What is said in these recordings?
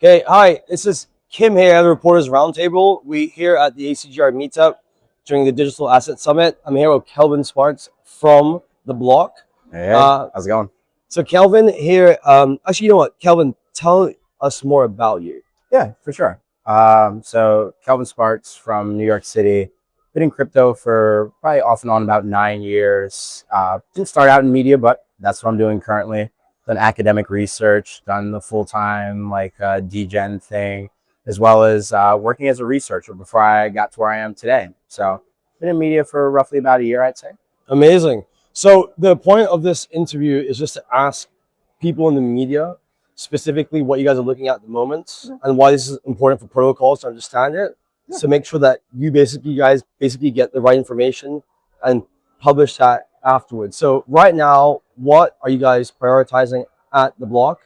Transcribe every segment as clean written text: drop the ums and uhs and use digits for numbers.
Okay, hi, this is Kim here at the Reporters Roundtable. We here at the ACGR meetup during the Digital Asset Summit. I'm here with Kelvin Sparks from the block. Hey, how's it going? So Kelvin here, actually, you know what, Kelvin, tell us more about you. Yeah, for sure. So Kelvin Sparks from New York City. Been in crypto for probably off and on about 9 years. Didn't start out in media, but that's what I'm doing currently. Done academic research, done the full-time DGen thing, as well as working as a researcher before I got to where I am today. So been in media for roughly about a year, I'd say. Amazing. So the point of this interview is just to ask people in the media specifically what you guys are looking at the moment and why this is important for protocols to understand it. Yeah. So make sure that you guys get the right information and publish that afterwards. So right now, what are you guys prioritizing at the block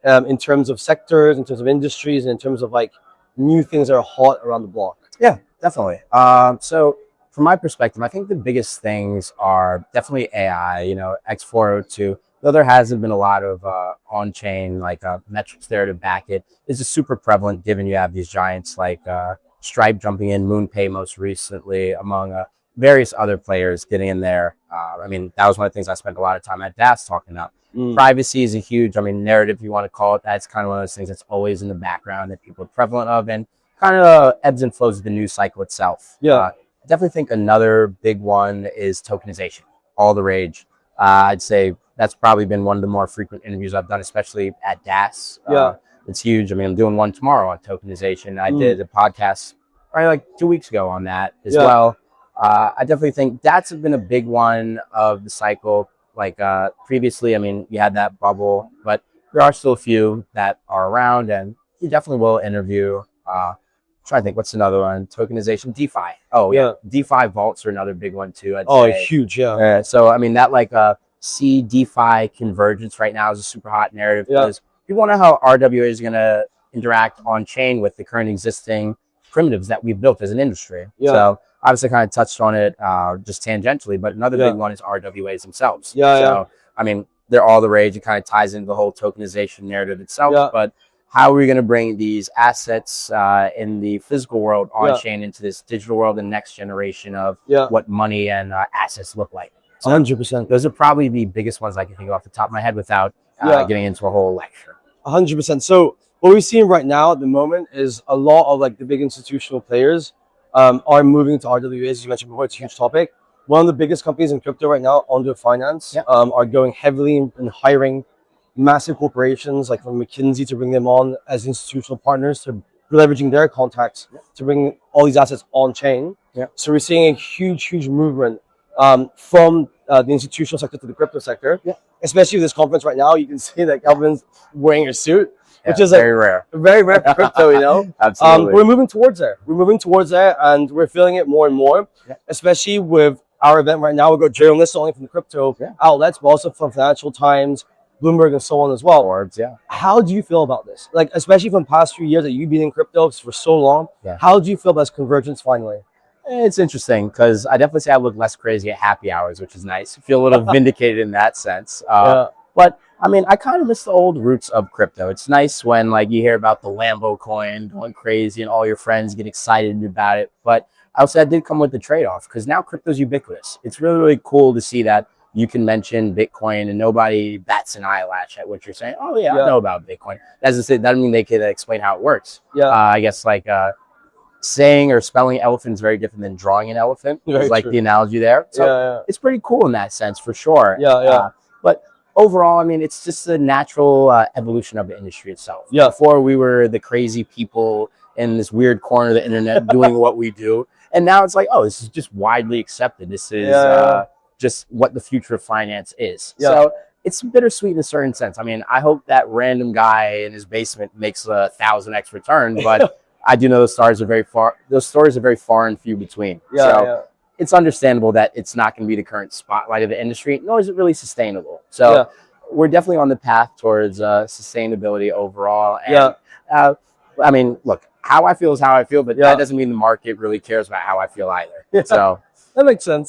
in terms of sectors, in terms of industries, and in terms of like new things that are hot around the block? Yeah, definitely. So from my perspective, I think the biggest things are definitely AI, X402. Though there hasn't been a lot of on-chain metrics there to back it, it's just super prevalent given you have these giants like Stripe jumping in, MoonPay most recently, among various other players getting in there. I mean, that was one of the things I spent a lot of time at DAS talking about. Privacy is a huge, narrative, if you want to call it. That's kind of one of those things that's always in the background that people are prevalent of and kind of ebbs and flows with the news cycle itself. Yeah. I definitely think another big one is tokenization, all the rage. I'd say that's probably been one of the more frequent interviews I've done, especially at DAS. Yeah. It's huge. I'm doing one tomorrow on tokenization. I did a podcast probably like 2 weeks ago on that as well. I definitely think that's been a big one of the cycle. Previously, you had that bubble, but there are still a few that are around, and you definitely will interview. Trying to think, what's another one? Tokenization, DeFi. Oh yeah, DeFi vaults are another big one too. I'd say. Huge, yeah. So that CeDeFi convergence right now is a super hot narrative because people want to know how RWA is going to interact on chain with the current existing primitives that we've built as an industry. So obviously kind of touched on it just tangentially, but another big one is RWAs themselves. They're all the rage. It kind of ties into the whole tokenization narrative itself, but how are we going to bring these assets in the physical world on chain into this digital world and next generation of what money and assets look like? 100%. Those are probably the biggest ones I can think of off the top of my head without getting into a whole lecture. 100%. So what we're seeing right now at the moment is a lot of the big institutional players are moving to RWAs. As you mentioned before, it's a huge topic. One of the biggest companies in crypto right now, Onchain Finance, are going heavily in hiring massive corporations like from McKinsey to bring them on as institutional partners, to leveraging their contacts to bring all these assets on chain. So we're seeing a huge movement from the institutional sector to the crypto sector. Especially with this conference right now, you can see that Kelvin's wearing a suit, which is very rare for crypto, Absolutely. We're moving towards there. And we're feeling it more and more, especially with our event right now. We've got journalists only from the crypto outlets, but also from Financial Times, Bloomberg, and so on as well. Forbes, How do you feel about this? Especially from the past few years that you've been in crypto for so long, how do you feel about this convergence finally? It's interesting because I definitely say I look less crazy at happy hours, which is nice. I feel a little vindicated in that sense. But I kind of miss the old roots of crypto. It's nice when you hear about the Lambo coin going crazy and all your friends get excited about it. But I would say that did come with the trade-off because now crypto's ubiquitous. It's really cool to see that you can mention Bitcoin and nobody bats an eyelash at what you're saying. Oh yeah, I know about Bitcoin. As I said, that doesn't mean they can explain how it works. I guess saying or spelling elephant is very different than drawing an elephant. It's the analogy there. So it's pretty cool in that sense for sure. But overall, it's just a natural evolution of the industry itself. Before we were the crazy people in this weird corner of the internet doing what we do. And now it's this is just widely accepted. This is just what the future of finance is. So it's bittersweet in a certain sense. I hope that random guy in his basement makes 1,000x return, but I do know those stories are very far and few between. It's understandable that it's not going to be the current spotlight of the industry, nor is it really sustainable. So we're definitely on the path towards sustainability overall. And look, how I feel is how I feel, but that doesn't mean the market really cares about how I feel either. So that makes sense.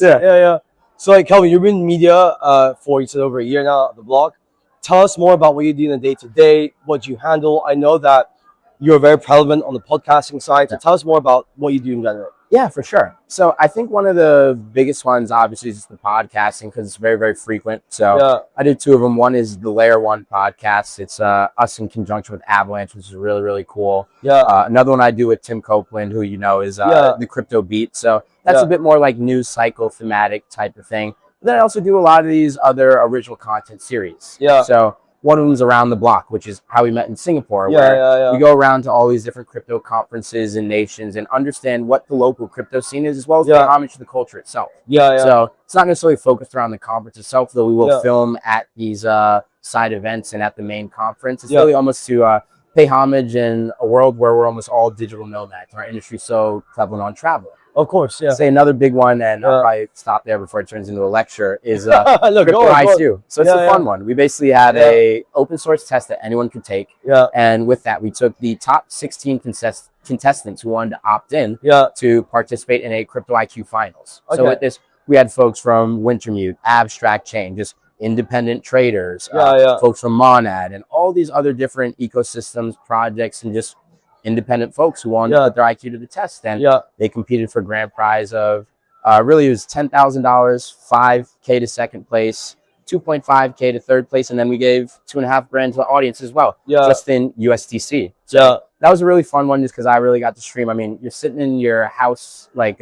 So Kelvin, you've been in media for, you said, over a year now at the block. Tell us more about what you do in the day-to-day, what you handle. I know that you're very prevalent on the podcasting side. So tell us more about what you do in general. Yeah, for sure. So I think one of the biggest ones, obviously, is the podcasting because it's very, very frequent. So I do two of them. One is the Layer One podcast. It's us in conjunction with Avalanche, which is really, really cool. Another one I do with Tim Copeland, who you know is the Crypto Beat. So that's a bit more like news cycle thematic type of thing. But then I also do a lot of these other original content series. So one of them is Around the Block, which is how we met in Singapore, where we go around to all these different crypto conferences and nations and understand what the local crypto scene is, as well as pay homage to the culture itself. So it's not necessarily focused around the conference itself, though we will film at these side events and at the main conference. It's really almost to pay homage in a world where we're almost all digital nomads. Our industry is so prevalent on travel. Of course, Say another big one, and I'll probably stop there before it turns into a lecture, is Crypto IQ. So it's a fun one. We basically had a open source test that anyone could take. And with that, we took the top 16 contestants who wanted to opt in to participate in a Crypto IQ finals. So with this, we had folks from Wintermute, Abstract Chain, just independent traders, folks from Monad, and all these other different ecosystems, projects, and just independent folks who wanted to put their IQ to the test. And they competed for grand prize of really it was $10,000, $5K to second place, $2.5K to third place, and then we gave $2.5 grand to the audience as well, just in USDC. So that was a really fun one, just because I really got to stream. I mean, you're sitting in your house, like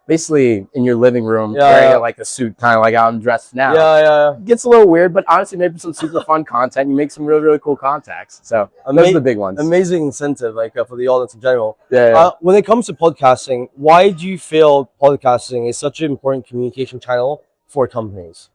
basically in your living room, wearing like a suit, kind of like how I'm dressed now. It gets a little weird, but honestly, maybe some super fun content. You make some really, really cool contacts. So those are the big ones. Amazing incentive, like for the audience in general. When it comes to podcasting, why do you feel podcasting is such an important communication channel for companies?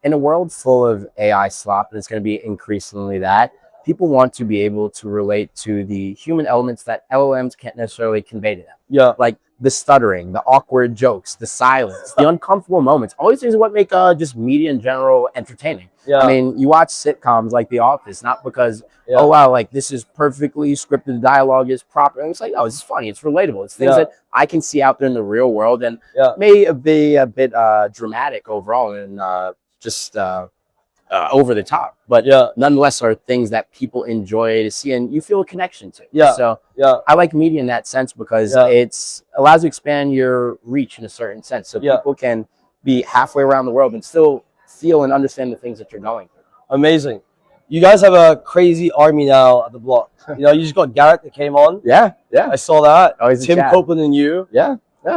In a world full of AI slop, and it's going to be increasingly that, people want to be able to relate to the human elements that LLMs can't necessarily convey to them. Like the stuttering, the awkward jokes, the silence, the uncomfortable moments. All these things are what make just media in general entertaining. I mean, you watch sitcoms like The Office, not because, oh, wow, like this is perfectly scripted, the dialogue is proper. And it's like, no, it's funny, it's relatable. It's things that I can see out there in the real world, and may be a bit dramatic overall and just over the top, but nonetheless are things that people enjoy to see and you feel a connection to. So I like media in that sense because it's allows you to expand your reach in a certain sense, so people can be halfway around the world and still feel and understand the things that you're going through. Amazing. You guys have a crazy army now at the block. You know, you just got Garrett that came on. I saw that. Tim Copeland and you.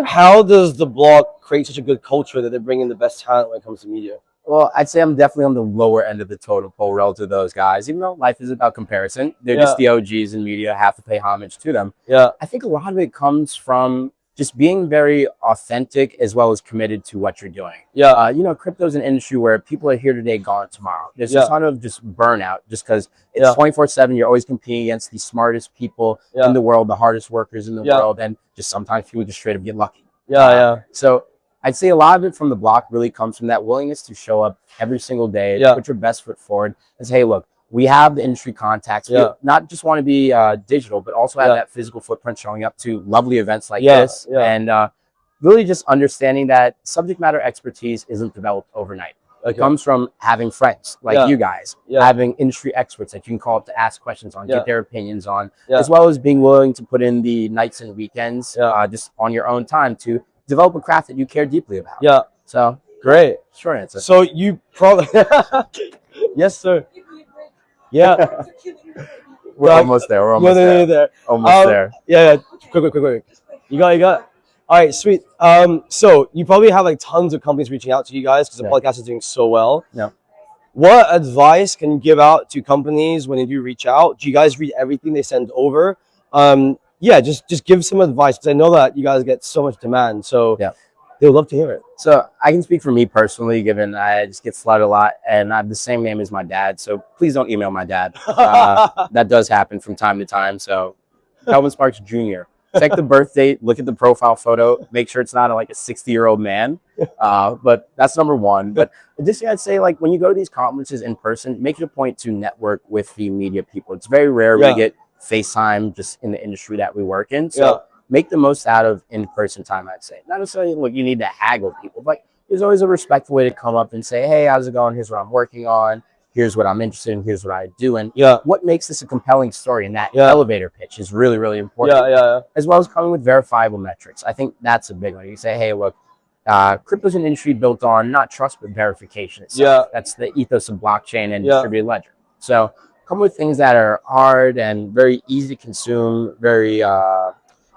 How does the block create such a good culture that they bring in the best talent when it comes to media? Well, I'd say I'm definitely on the lower end of the totem pole relative to those guys. Even though life is about comparison, they're just the OGs in media, have to pay homage to them. I think a lot of it comes from just being very authentic as well as committed to what you're doing. You know, crypto's an industry where people are here today, gone tomorrow. There's a ton of just burnout just because it's 24/7. You're always competing against the smartest people in the world, the hardest workers in the world, and just sometimes people just straight up get lucky. So I'd say a lot of it from the block really comes from that willingness to show up every single day, put your best foot forward, and say, hey, look, we have the industry contacts. We not just want to be digital, but also have that physical footprint showing up to lovely events like this. And really just understanding that subject matter expertise isn't developed overnight. It comes from having friends like you guys, having industry experts that you can call up to ask questions on, get their opinions on, as well as being willing to put in the nights and weekends just on your own time to develop a craft that you care deeply about. So great. Short answer. So you probably yes, sir. We're almost there. We're almost there. Almost there. Quick. You got. All right, sweet. So you probably have like tons of companies reaching out to you guys because the podcast is doing so well. What advice can you give out to companies when they do reach out? Do you guys read everything they send over? Just give some advice because I know that you guys get so much demand. So they would love to hear it. So I can speak for me personally, given I just get flooded a lot and I have the same name as my dad. So please don't email my dad. That does happen from time to time. So Kelvin Sparks Jr. Check the birth date, look at the profile photo, make sure it's not like a 60-year-old man. But that's number one. But additionally, I'd say like when you go to these conferences in person, make it a point to network with the media people. It's very rare we get FaceTime just in the industry that we work in. So make the most out of in-person time, I'd say. Not necessarily look, you need to haggle people, but there's always a respectful way to come up and say, hey, how's it going? Here's what I'm working on. here's what I'm interested in, here's what I do, and Yeah. what makes this a compelling story. And that Yeah. elevator pitch is really, really important. Yeah. As well as coming with verifiable metrics. I think that's a big one. You say, hey, look, crypto's an industry built on not trust but verification itself. Yeah. That's the ethos of blockchain and Yeah. distributed ledger. So come with things that are hard and very easy to consume, very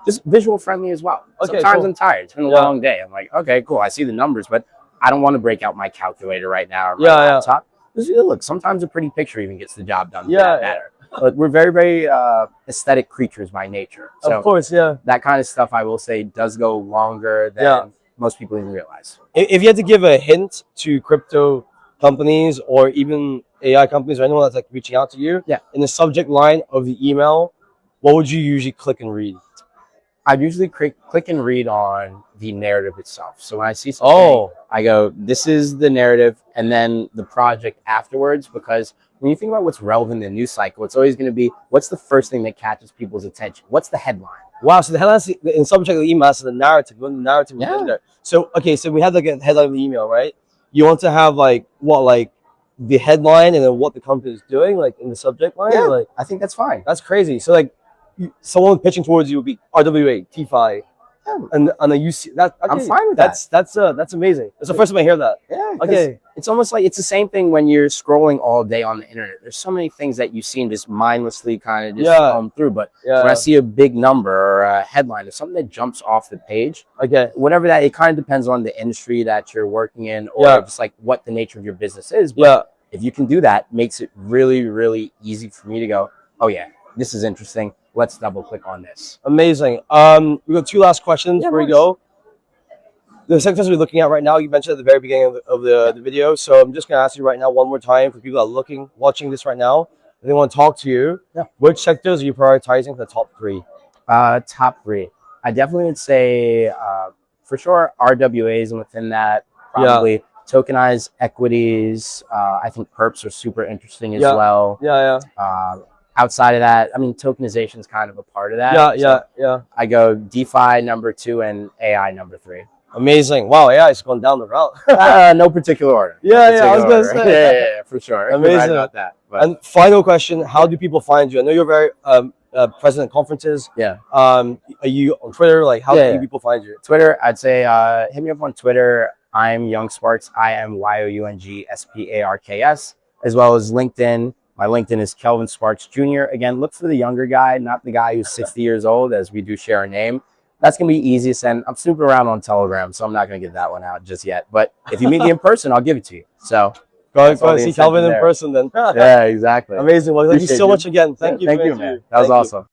just visual friendly as well. Okay, Sometimes cool. I'm tired. It's been a long day. I'm like, okay, cool. I see the numbers, but I don't want to break out my calculator right now or my laptop. Just, look, sometimes a pretty picture even gets the job done. For that matter. But we're very, very aesthetic creatures by nature. So of course, that kind of stuff I will say does go longer than most people even realize. If you had to give a hint to crypto companies or even AI companies or anyone that's like reaching out to you, in the subject line of the email, what would you usually click and read? I'd usually click and read on the narrative itself. So when I see something, I go, this is the narrative, and then the project afterwards, because when you think about what's relevant in the news cycle, it's always going to be, what's the first thing that catches people's attention? What's the headline? Wow, so the headline in subject of the email is the narrative. When the narrative is in there. So, okay, so we have like a headline of the email, right? You want to have like, what, like the headline and then what the company is doing, like in the subject line? Yeah, like, I think that's fine. That's crazy. So like, someone pitching towards you would be RWA, TFI, and then you see that. Okay, I'm fine with that. That's amazing. It's the first time I hear that. Yeah. Okay. It's almost like it's the same thing when you're scrolling all day on the internet. There's so many things that you see and just mindlessly kind of just come through. But when I see a big number or a headline or something that jumps off the page, whatever that, it kind of depends on the industry that you're working in or just like what the nature of your business is. But if you can do that, makes it really, really easy for me to go, oh yeah, this is interesting. Let's double click on this. Amazing. We got two last questions before we go. The sectors we're looking at right now, you mentioned at the very beginning of the video. So I'm just going to ask you right now one more time for people that are watching this right now. If they want to talk to you, which sectors are you prioritizing for the top three? Top three. I definitely would say for sure RWAs, and within that probably tokenized equities. I think perps are super interesting as well. Outside of that, I mean, tokenization is kind of a part of that. I go DeFi number 2 and AI number 3. Amazing. Wow, AI is going down the route. No particular order. I was going to say. Yeah, for sure. Amazing. Right about that. But. And final question, how do people find you? I know you're very present at conferences. Are you on Twitter? Like, how do people find you? Twitter, I'd say hit me up on Twitter. I'm Young Sparks. I am YOUNGSPARKS, as well as LinkedIn. My LinkedIn is Kelvin Sparks Jr. Again, look for the younger guy, not the guy who's 60 years old, as we do share a name. That's going to be easiest. And I'm snooping around on Telegram, so I'm not going to get that one out just yet. But if you meet me in person, I'll give it to you. So go and see Kelvin in person then. Yeah, exactly. Amazing. Well, thank you so much again. Thank you. Thank you, man. That was awesome.